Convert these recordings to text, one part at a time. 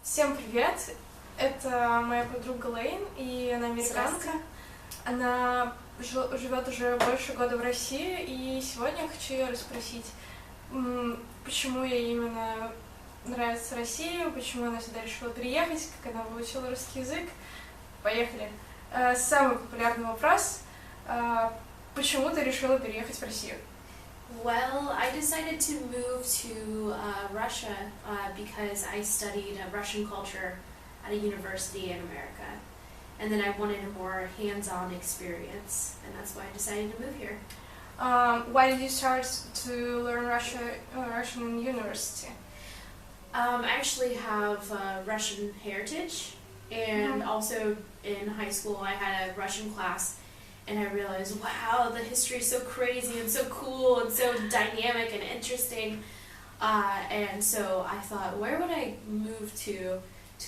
Всем привет! Это моя подруга Лейн, и она американка. Она живет уже больше года в России, и сегодня я хочу ее расспросить, почему ей именно нравится Россия, почему она сюда решила переехать, как она выучила русский язык. Поехали! Самый популярный вопрос: почему ты решила переехать в Россию? Well, I decided to move to Russia because I studied Russian culture at a university in America. And then I wanted a more hands-on experience, and that's why I decided to move here. Why did you start to learn Russian in university? I actually have Russian heritage, and also in high school I had a Russian class. And I realized, wow, the history is so crazy and so cool and so dynamic and interesting. And so I thought, where would I move to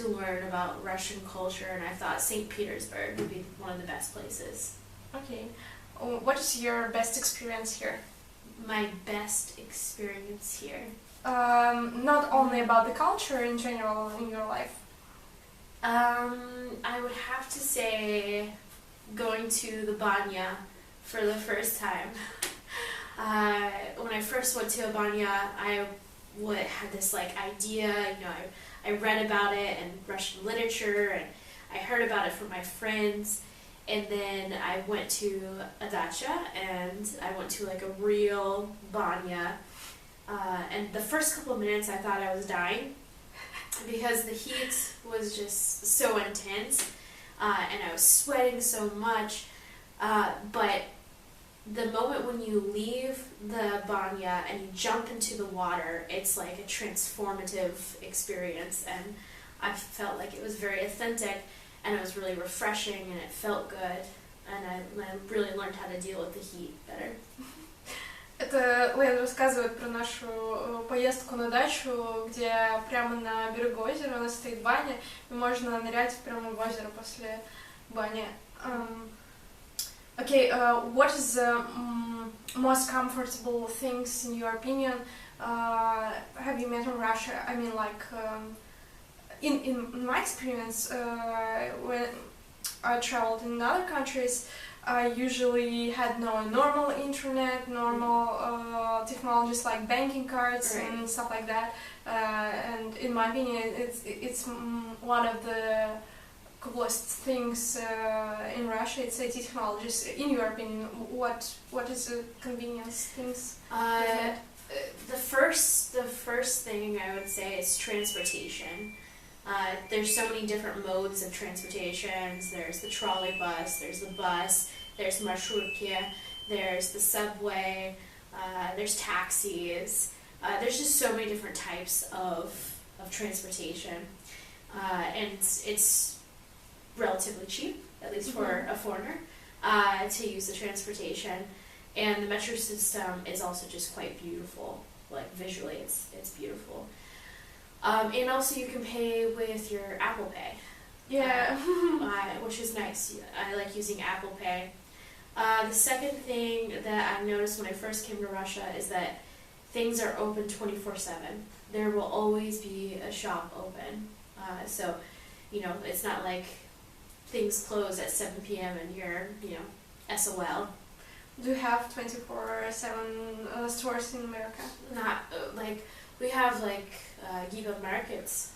learn about Russian culture? And I thought St. Petersburg would be one of the best places. Okay. What is your best experience here? My best experience here? Not only about the culture in general in your life. I would have to say going to the banya for the first time. When I first went to a banya, I had this idea, I read about it in Russian literature, and I heard about it from my friends, and then I went to a dacha, and I went to a real banya, and the first couple of minutes I thought I was dying, because the heat was just so intense. And I was sweating so much, but the moment when you leave the banya and you jump into the water, it's like a transformative experience, and I felt like it was very authentic, and it was really refreshing, and it felt good, and I really learned how to deal with the heat better. Это Лейн рассказывает про нашу поездку на дачу, где прямо на берегу озера у нас стоит баня, и можно нырять прямо в озеро после бани. What is the most comfortable things in your opinion have you met in Russia? I mean, in my experience, when I traveled in other countries, I usually had no normal internet, normal technologies like banking cards and stuff like that. And in my opinion, it's one of the coolest things in Russia. It's IT technologies. In your opinion, what is the convenience things? The first thing I would say is transportation. There's so many different modes of transportations. There's the trolley bus, there's the bus, there's marshrutka, there's the subway, there's taxis. There's just so many different types of transportation. And it's relatively cheap, at least for a foreigner, to use the transportation. And the metro system is also just quite beautiful. Visually, it's beautiful. And also you can pay with your Apple Pay. Yeah. Which is nice. I like using Apple Pay. The second thing that I've noticed when I first came to Russia is that things are open 24/7. There will always be a shop open. So, it's not like things close at 7 p.m. and you're, SOL. Do you have 24/7 stores in America? Not we have Giga markets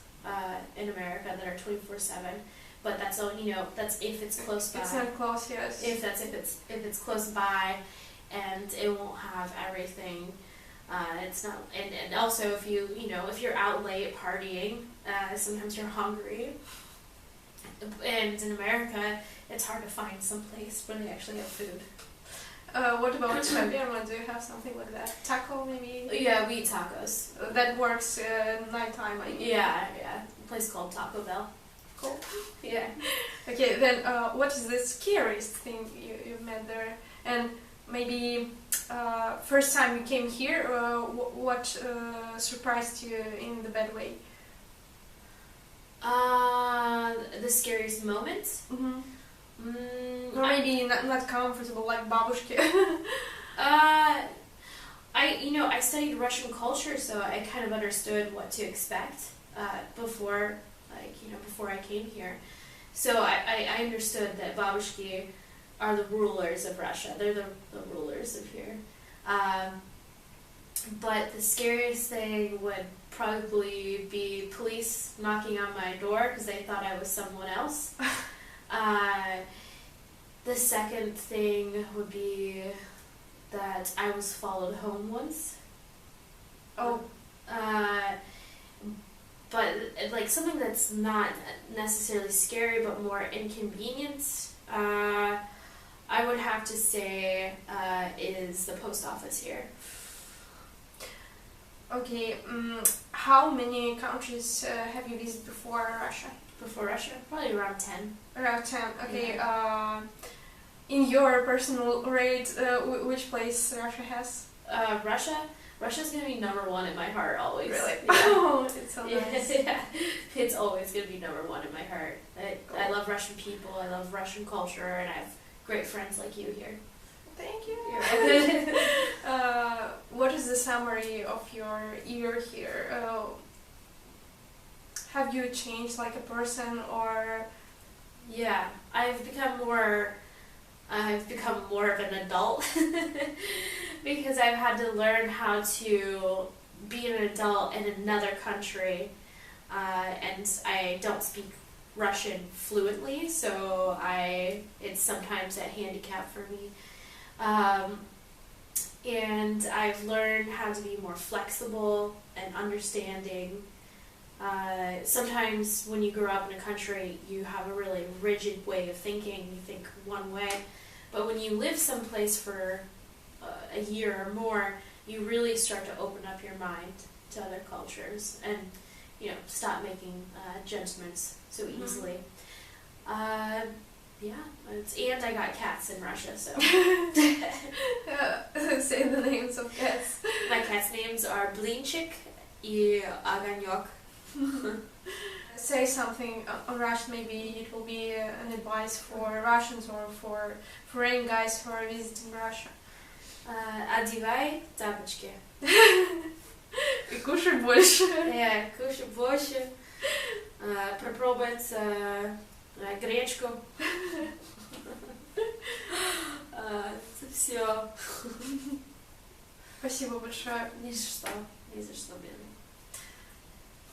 in America that are 24/7, but that's all. That's if it's close by. It's not close, yes. If it's close by, and it won't have everything. It's not, and also if you're out late partying, sometimes you're hungry. And in America, it's hard to find some place where they actually have food. What about shawarma? Do you have something like that? Taco, maybe? Yeah, we eat tacos. That works nighttime, I mean. Yeah. A place called Taco Bell. Cool. Yeah. Okay, then what is the scariest thing you've met there? And maybe first time you came here, what surprised you in the bad way? The scariest moment? Mm-hmm. Or maybe not comfortable, like babushki. I studied Russian culture, so I kind of understood what to expect before like, before I came here. So I understood that babushki are the rulers of Russia. They're the rulers of here. But the scariest thing would probably be police knocking on my door because they thought I was someone else. The second thing would be that I was followed home once. Oh. But like something that's not necessarily scary but more inconvenient, I would have to say is the post office here. Okay, how many countries have you visited before Russia? Before Russia? Probably around 10. Around 10, okay. Yeah. In your personal rate, which place Russia has? Russia's gonna be number one in my heart always. Really? Yeah. Oh, it's so nice. Yeah. It's always gonna be number one in my heart. I love Russian people, I love Russian culture, and I have great friends like you here. Thank you. You're welcome. What is the summary of your year here? Have you changed like a person, or? Yeah, I've become more of an adult because I've had to learn how to be an adult in another country, and I don't speak Russian fluently, so it's sometimes a handicap for me. And I've learned how to be more flexible and understanding. Sometimes when you grow up in a country, you have a really rigid way of thinking. You think one way. But when you live someplace for a year or more, you really start to open up your mind to other cultures and, stop making judgments so easily. Yeah, and I got cats in Russia, so. Say the names of cats. My cats' names are Blinchik and Aganyok. Say something on Russian, maybe it will be an advice for Russians or for foreign guys who are visiting Russia. Одевай тапочки. И кушай больше. Yeah, кушай больше. Попробовать гречку. Это все. Спасибо большое. Ни за что, блин.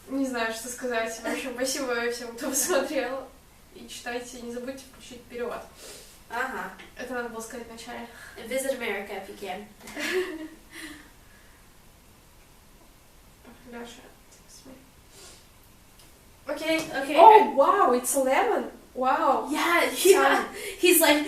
Не знаю, что сказать. В общем, спасибо всем, кто посмотрел. И читайте, не забудьте включить перевод. Ага. Это надо было сказать вначале. Visit America if you can. Ляша, okay. Okay. Oh, wow, it's 11. Wow. Yeah. He's like,